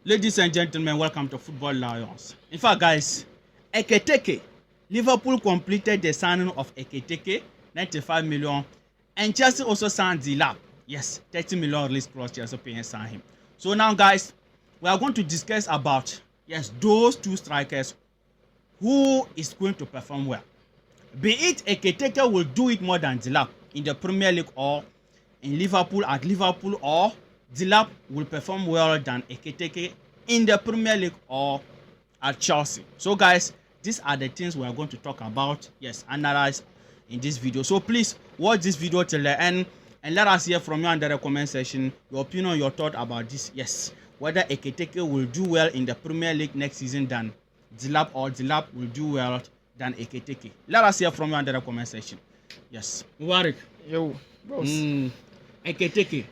Ladies and gentlemen, welcome to Football Lions. In fact, guys, Ekitike, Liverpool completed the signing of Ekitike, 95 million, and Chelsea also signed Delap. Yes, 30 million release clause Chelsea paying sign him. So now, guys, we are going to discuss about those two strikers who is going to perform well. Be it Ekitike will do it more than Delap in the Premier League or in Liverpool at Liverpool, or Delap will perform well than Ekitike in the Premier League or at Chelsea. So guys, these are the things we are going to talk about, analyze in this video. So please watch this video till the end and let us hear from you under the comment section your opinion, your thought about this. Whether Ekitike will do well in the Premier League next season than Delap, or Delap will do well than Ekitike. Let us hear from you under the comment section. Yes. Mubarak. Yo, boss. Ekitike,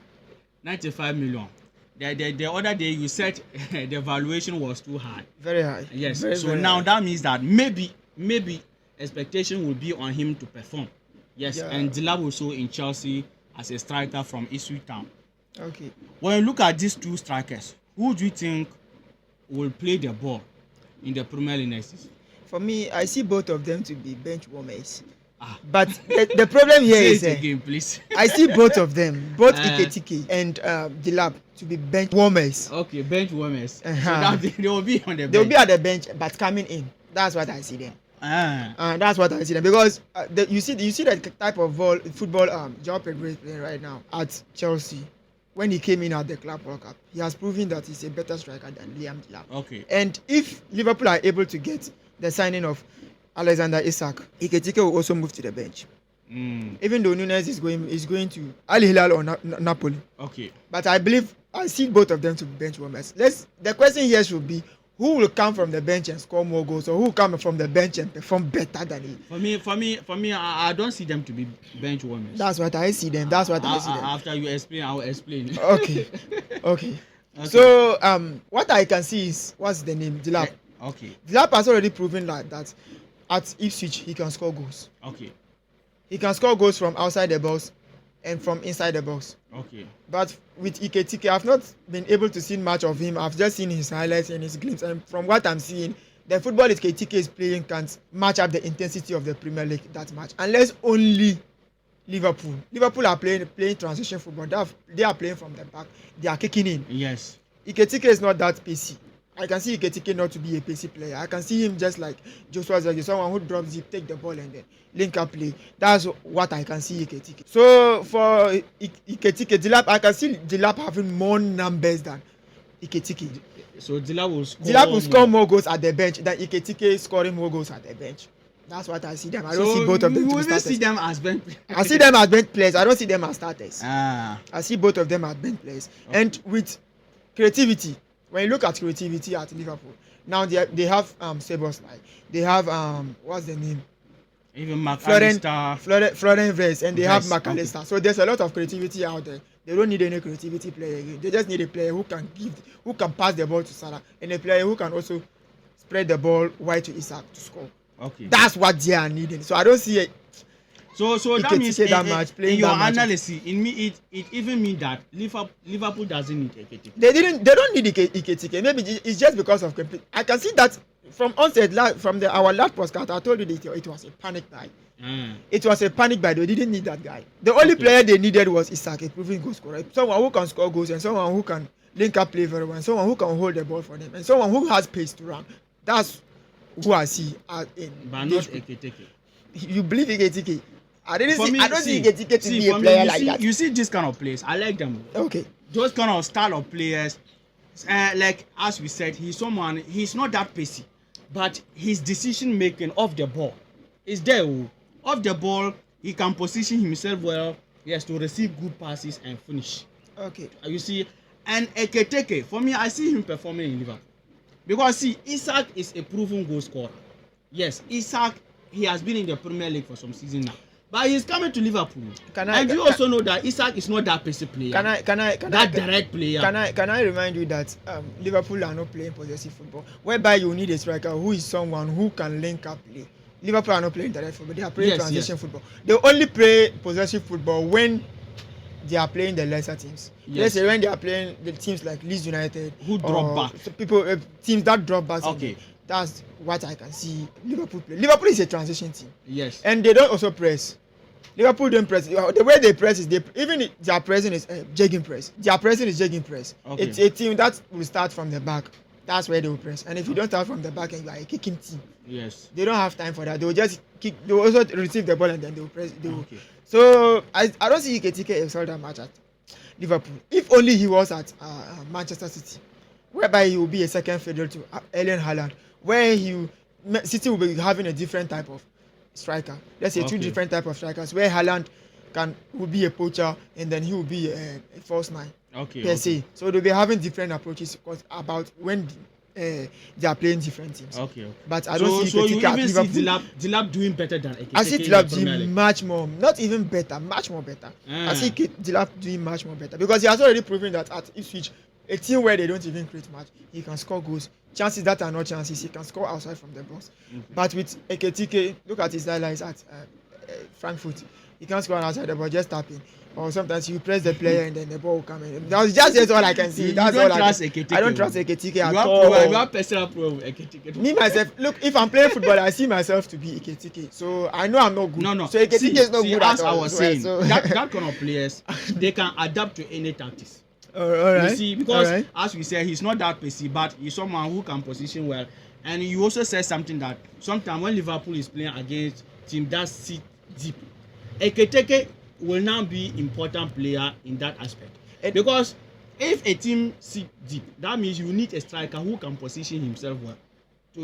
95 million. The other day you said the valuation was too high. Very high. Yes. Very, so very now high. that means that maybe expectation will be on him to perform. Yes. Yeah. And Delap also in Chelsea as a striker from Ipswich Town. Okay. When you look at these two strikers, who do you think will play the ball in the Premier League next season? For me, I see both of them to be bench warmers. But the problem here say is it again, please. I see both of them, both Ekitike and Delap, to be bench warmers. Okay, bench warmers. So Uh-huh. that they will be on the bench. They will be at the bench, but coming in. That's what I see them. That's what I see them, because you see the type of football João Pedro is playing right now at Chelsea. When he came in at the Club World Cup, he has proven that he's a better striker than Liam Delap. Okay. And if Liverpool are able to get the signing of Alexander Isak, Ekitike will also move to the bench. Even though Nunes is going to Al Hilal or Napoli. Okay. But I see both of them to be bench warmers. The question here should be, who will come from the bench and score more goals, or who will come from the bench and perform better than he? For me, I don't see them to be bench warmers. That's what I see them. I see them. After you explain, I will explain. Okay. So what I can see is, what's the name? Delap. Okay. Delap has already proven that at Ipswich he can score goals. Okay. He can score goals from outside the box and from inside the box. Okay. But with Ekitike, I've not been able to see much of him. I've just seen his highlights and his glimpses. And from what I'm seeing, the football Ekitike is playing can't match up the intensity of the Premier League that much. Unless only Liverpool. Liverpool are playing transition football. They are playing from the back. They are kicking in. Yes. Ekitike is not that pacey. I can see Ekitike not to be a pacey player. I can see him just like Joshua Zagi, someone who drops deep, take the ball and then link up play. That's what I can see Ekitike. So for Ekitike, Delap, I can see Delap having more numbers than Ekitike. So Delap will score more goals at the bench than Ekitike scoring more goals at the bench. That's what I see them. I don't see both of them to be starters. See them as bench. I see them as bench players. I don't see them as starters. I see both of them as bench players. Okay. And with creativity, when you look at creativity at Liverpool, now they have Szoboszlai, they have what's the name? Even McAllister. Florian Wirtz, and they have McAllister. Okay. So there's a lot of creativity out there. They don't need any creativity player again. They just need a player who can pass the ball to Salah, and a player who can also spread the ball wide to Isak to score. Okay. That's what they are needing. So I don't see it. So that means in your analysis, it even means that Liverpool doesn't need Ekitike. They don't need Ekitike. Maybe it's just because of I can see that from onset, from our last podcast. I told you that it was a panic buy. It was a panic buy. They didn't need that guy. The only player they needed was Isak, a proven goal scorer, someone who can score goals and someone who can link up play very well, and someone who can hold the ball for them, and someone who has pace to run. That's who I see in. But not Ekitike. You believe Ekitike? I don't see Ekitike to be a player like that. You see this kind of players, I like them. Okay. Those kind of style of players, like as we said, he's not that pacey, but his decision making off the ball is there. Off the ball, he can position himself well, yes, to receive good passes and finish. Okay. You see, and Ekitike, for me, I see him performing in Liverpool. Because see, Isak is a proven goal scorer. Yes, Isak, he has been in the Premier League for some season now. But he's coming to Liverpool. You also know that Isak is not that passive player. Direct player. Can I remind you that Liverpool are not playing possessive football, whereby you need a striker who is someone who can link up play. Liverpool are not playing direct football. They are playing transition football. They only play possessive football when they are playing the lesser teams. Yes. Let's say when they are playing the teams like Leeds United, Who drop back. so people teams that drop back. Okay. That's what I can see Liverpool play. Liverpool is a transition team. Yes. And they don't also press. Liverpool don't press. The way they press is their pressing is jegging press. Their pressing is jegging press. Okay. It's a team that will start from the back. That's where they will press. And if you don't start from the back and you are a kicking team, Yes. they don't have time for that. They will just kick. They will also receive the ball and then they will press. Okay. So I don't see Ekitike excel that much at Liverpool. If only he was at Manchester City, whereby he will be a second fiddle to Erling Haaland, where City will be having a different type of striker. Let's say two different type of strikers, where Haaland will be a poacher and then he will be a false nine. Okay. Per se. So they'll be having different approaches about when they are playing different teams. Okay. But I don't see So you Ekitike at even see Liverpool. Delap doing better than Ekitike. I see in the Delap Premier doing League. much more, not even better, much more better. I see Ah. Delap doing much more better because he has already proven that at Ipswich, a team where they don't even create much, he can score goals. Chances that are not chances, he can score outside from the box. Okay. But with Ekitike, look at his highlights at Frankfurt. He can't score outside the ball, just tapping. Or sometimes you press the player and then the ball will come in. That's all I can see. You That's don't all trust I can. Ekitike. I don't trust Ekitike You at have all. you have personal problem with Ekitike. Me myself, look, if I'm playing football, I see myself to be Ekitike. So I know I'm not good. No. So Ekitike is not good as at all. I was saying, So that kind of players, they can adapt to any tactics. all right. You see, because all right. as we said, he's not that pacey, but he's someone who can position well. And you also said something that sometimes when Liverpool is playing against team that sit deep, Ekitike will now be important player in that aspect. Because if a team sit deep, that means you need a striker who can position himself well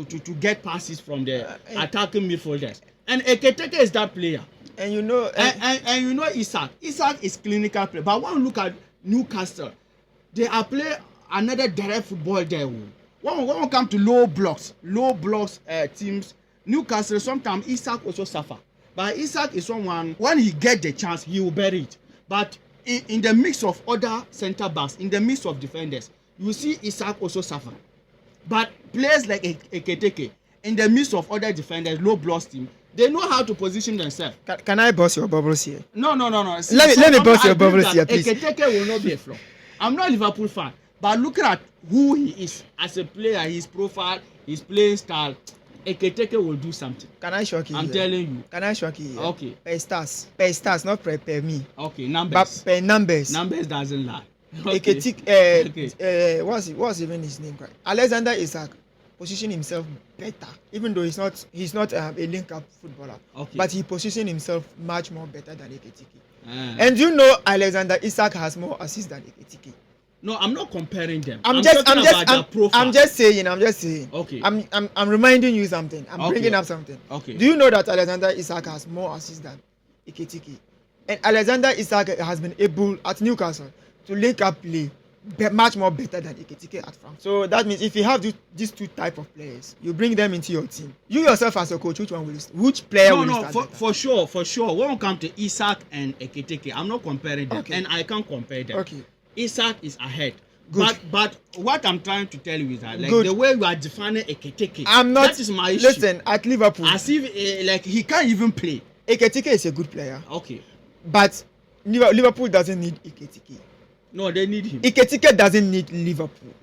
to get passes from the attacking midfielders. And Ekitike is that player. And you know, And you know Isak. Isak is clinical player. But when you look at Newcastle, they are playing another direct football there. When we come to low blocks teams, Newcastle sometimes Isak also suffer. But Isak is someone, when he get the chance, he will bury it. But in the mix of other centre backs, in the mix of defenders, you see Isak also suffer. But players like Ekitike, in the midst of other defenders, low blocks team, they know how to position themselves. can I bust your bubbles here? No. See, Let me bust your I think bubbles that here, please. Ekitike will not be a flop. I'm not a Liverpool fan, but looking at who he is as a player, his profile, his playing style, Ekitike will do something. Can I shock you? I'm telling you. Can I shock you? Here? Okay. Per stars, not per me. Okay, numbers. But per numbers. Numbers doesn't lie. Okay. Ekitike, what's even his name? Alexander Isak position himself better, even though he's not a link-up footballer. Okay. But he positioned himself much more better than Ekitike. And you know Alexander Isak has more assists than Ekitike. no, I'm not comparing them. I'm talking about their profile. I'm just saying. Okay. I'm reminding you something. I'm bringing up something. Okay. Do you know that Alexander Isak has more assists than Ekitike? And Alexander Isak has been able at Newcastle to link up play much more better than Ekitike at Frankfurt. So that means if you have these two type of players, you bring them into your team. You yourself as a coach, which player will you start better? for sure. When we come to Isak and Ekitike, I'm not comparing them, and I can't compare them. Okay. Isak is ahead. Good. But what I'm trying to tell you is that Good. the way you are defining Ekitike, I'm not. that is my issue. Listen, at Liverpool, As if like he can't even play. Ekitike is a good player, Okay. but Liverpool doesn't need Ekitike. No, they need him. Ekitike doesn't need Liverpool.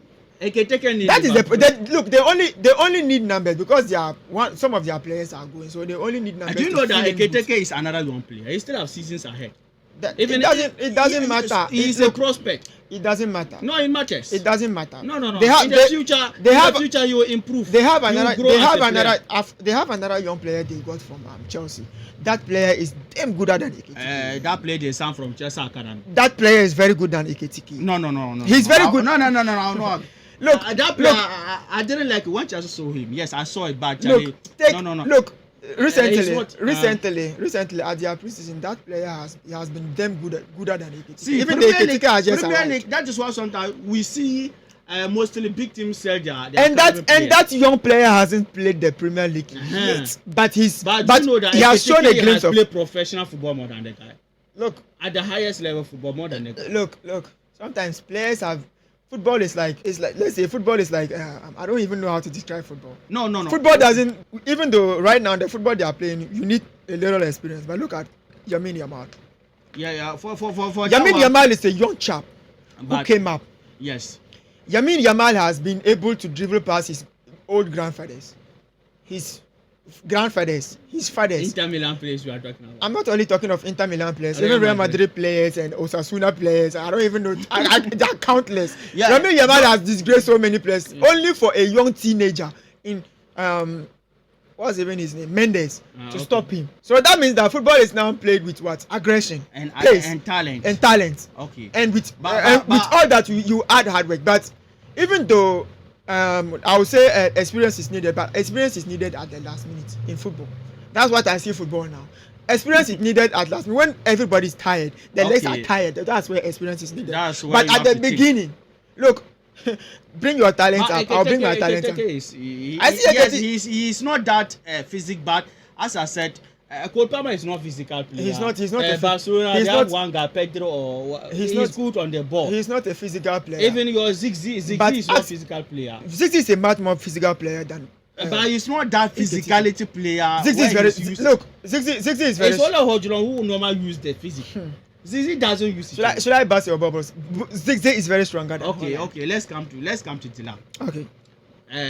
Ekitike needs That is Liverpool. look. They only need numbers because some of their players are going, so they only need numbers. And do you know that fill in boots. Ekitike is another young player? He still have seasons ahead. It doesn't matter. He's a prospect. It doesn't matter. No, it matters. It doesn't matter. No. In the future, you will improve. They have You will another. grow They as have a player. another young player they got from Chelsea. That player is damn gooder than Ekitike. That player they signed from Chelsea Academy. That player is very good than Ekitike. No. He's very good. No. Look, that player, I didn't like it when Chelsea saw him. Yes, I saw it, but no. Look. Recently at their preseason, that player has been damn gooder than Ekitike. See, even the Ekitike are just Premier arrived. League, that is why sometimes we see mostly big teams sell their and that young player hasn't played the Premier League yet, but you know that he has shown a glimpse has of played professional football more than the guy. Look At the highest level football more than the guy. Look. Sometimes players have. Football is like let's say football is like I don't even know how to describe football. No. Football doesn't, even though right now the football they are playing, you need a little experience. But look at Lamine Yamal. Yeah. For Yamin Yamal is a young chap who came up. Yes. Yamin Yamal has been able to dribble past his old grandfathers, his fathers. Inter Milan players we are talking about. I'm not only talking of Inter Milan players, even Real Madrid players and Osasuna players. I don't even know. They are countless. Yeah. Yamin Yamal has disgraced so many players only for a young teenager in what's even his name, Mendes, to stop him. So that means that football is now played with what? Aggression, pace, and talent. Okay. And with with all that you add hard work. But even though I would say experience is needed, but experience is needed at the last minute in football. That's what I see football now. Experience is needed at last minute. When everybody's tired, the legs are tired. That's where experience is needed. But at the beginning, look, bring your talent up. I'll bring my talent up. He's not that physical, but as I said, Cole Palmer is not physical player. He's not. Barcelona, they have one guy, Pedro, or he's good on the ball. He's not a physical player. Even your Ziggy is not a physical player. Ziggy is a much more physical player than. But he's not that physicality player. Ziggy is very. Look, Ziggy is very. It's all of Hodgson who normally use the physics. Ziggy doesn't use it. Should I bust your bubbles? Ziggy is very stronger than. Okay. Let's come to Delap. Okay.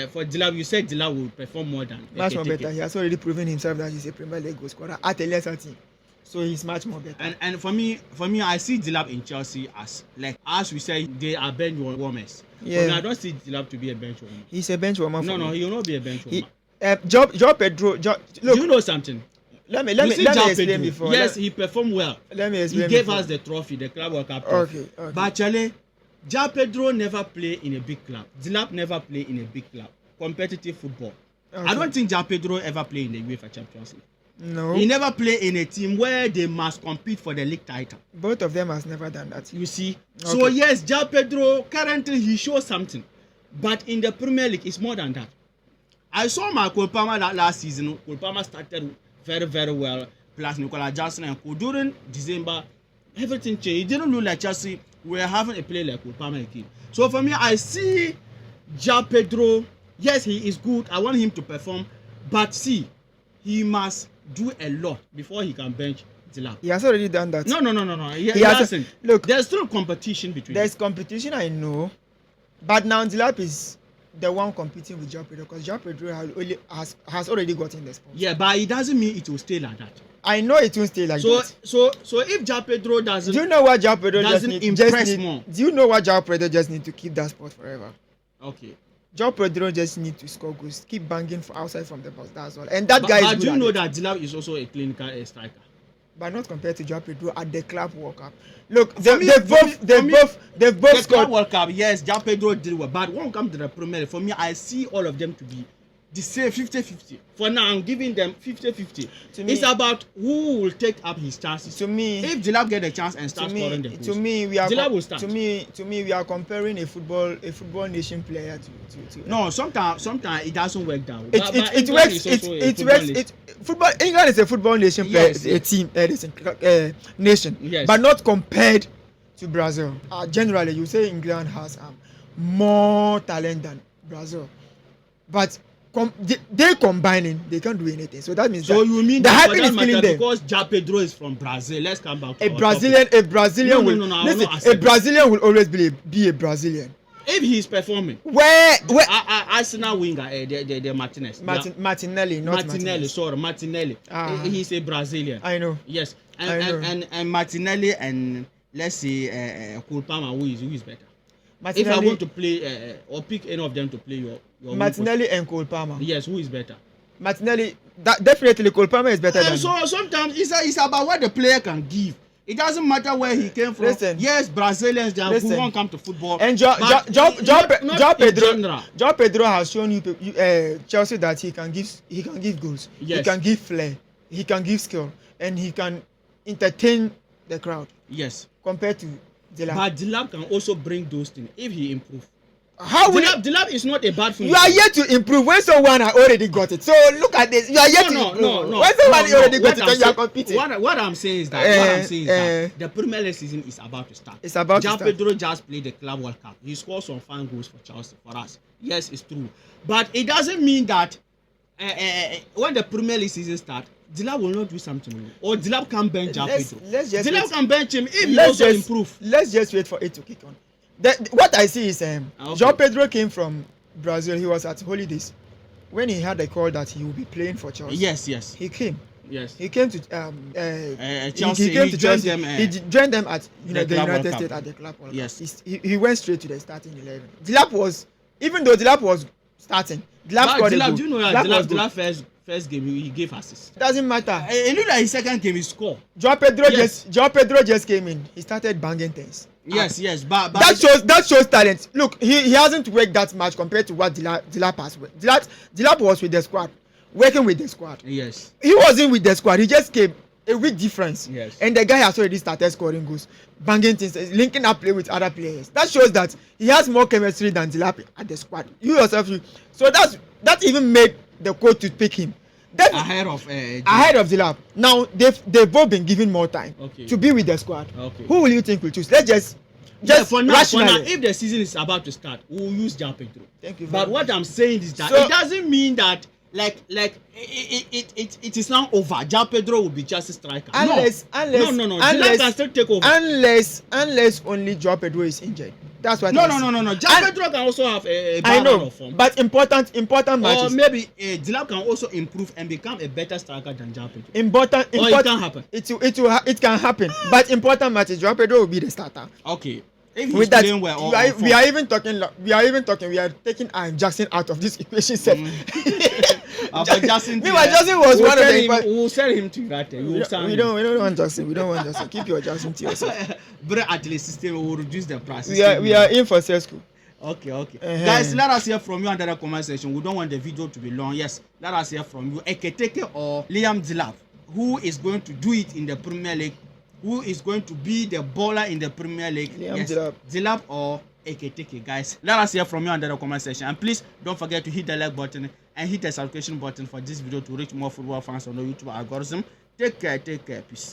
For Delap, you said Delap will perform more than. Much more better. He has already proven himself that he's a Premier League goal scorer at a lesser team, so he's much more better. And for me, I see Delap in Chelsea as we say they are bench warmers. Yeah. I don't see Delap to be a bench warmer. He's a bench warmer. No, he will not be a bench warmer. João Pedro. Look, do you know something? Let me explain before. Yes, he performed well. Let me explain. He gave us the trophy, the Club World Cup trophy. Okay. But actually, João Pedro never played in a big club. Delap never played in a big club. Competitive football. Okay. I don't think João Pedro ever played in the UEFA Champions League. No. He never played in a team where they must compete for the league title. Both of them has never done that. You see? Okay. So yes, João Pedro currently he shows something. But in the Premier League, it's more than that. I saw my Cole Palmer last season. Cole Palmer started very, very well. Plus Nicola Jackson and Cole. During December, everything changed. It didn't look like Chelsea were having a player like Cole Palmer again. So for me, I see João Pedro. Yes, he is good. I want him to perform. But see, he must do a lot before he can bench Delap. He has already done that. No. He hasn't. Look, there's still competition between them. There's competition, I know. But now Delap is the one competing with João Pedro because João Pedro has already gotten the spot. Yeah, but it doesn't mean it will stay like that. I know it won't stay like that. So if João Pedro doesn't, do you know what João Pedro doesn't more? Do you know what João Pedro just need to keep that spot forever? Okay. João Pedro just need to score goals, keep banging for outside from the box. That's all. And that guy is good. But do you know that Delap is also a clinical striker? But not compared to João Pedro at the Club World Cup. Look, they've both scored. Club World Cup, yes, João Pedro did well. But when it comes to the Premier League, for me, I see all of them to be the same 50-50. For now, I'm giving them 50-50. It's about who will take up his chances. To me, if Delap get a chance and start scoring the goals, Delap will start. To me, we are comparing a football nation player to. No, sometimes it doesn't work down. It works. Football England is a football nation player, a team, nation, yes. But not compared to Brazil. Generally, you say England has more talent than Brazil, but. They combining, they can't do anything. So that means you mean the hype is killing them because João Pedro is from Brazil. Let's come back to a Brazilian will always be a Brazilian if he's performing. Where Arsenal winger the Martinez. Martinelli. Sorry, Martinelli. He's a Brazilian. I know. Yes, and Martinelli and let's say Cole Palmer, who is better? If I want to play or pick any of them to play your Martinelli and Cole Palmer. Yes, who is better? Martinelli, definitely Cole Palmer is better than. So sometimes it's about what the player can give. It doesn't matter where he came from. Listen, yes, Brazilians who won't come to football. And João Pedro has shown you Chelsea that he can give goals. Yes. He can give flair. He can give skill, and he can entertain the crowd. Yes. Compared to Delap. But Delap can also bring those things if he improves. Delap is not a bad thing. You are yet to improve when someone has already got it. So look at this. You are yet to improve. No. When someone already got it, and you are competing. What I'm saying is that the Premier League season is about to start. It's about to start. João Pedro just played the Club World Cup. He scored some fine goals for Chelsea, for us. Yes, it's true. But it doesn't mean that when the Premier League season starts, Delap will not do something, or Delap can bench Pedro. Delap can bench him if he also improve. Let's just wait for it to kick on. What I see is João Pedro came from Brazil. He was at holidays when he had a call that he will be playing for Chelsea. Yes. He came. Yes. He came to Chelsea. He came to Chelsea. He joined them at the United States at the club. Yes. He went straight to the starting 11. Delap was, even though Delap was starting, Delap scored a goal. Do you know that Delap first game he gave assist? Doesn't matter. It looked like his second game he scored. João Pedro just came in. He started banging things. Yes, but that shows talent. Look, he hasn't worked that much compared to what Delap has worked. Delap was with the squad, working with the squad. Yes. He wasn't with the squad. He just came. A weak difference. Yes. And the guy has already started scoring goals, banging things, linking up play with other players. That shows that he has more chemistry than Delap at the squad. You yourself, so that even made the coach to pick him. Ahead of Delap. Now they've both been given more time to be with the squad. Okay. Who will you think will choose? Let's just for now, if the season is about to start, we'll use João Pedro. Thank you. But what I'm saying is that it doesn't mean that it is now over. João Pedro will be just a striker. Unless Delap can still take over. Unless only João Pedro is injured. That's what. No. João Pedro can also have a bad run of form. But important matches. Or maybe Delap can also improve and become a better striker than João Pedro. It can happen. It can happen. But important matches, João Pedro will be the starter. Okay. If he's playing well, we are even talking. We are taking Jackson out of this equation set. Jackson was one of the. We'll sell him to United. We don't want Jackson. We don't want Jackson. Keep your Jackson to yourself. But at least system will reduce the price. We are in for Sesco. Okay. Guys, let us hear from you under the comment section. We don't want the video to be long. Yes, let us hear from you. Ekitike or Liam Delap, who is going to do it in the Premier League? Who is going to be the baller in the Premier League? Delap or Ekitike, guys. Let us hear from you under the comment section. And please don't forget to hit the like button and hit the subscription button for this video to reach more football fans on the YouTube algorithm. Take care. Peace.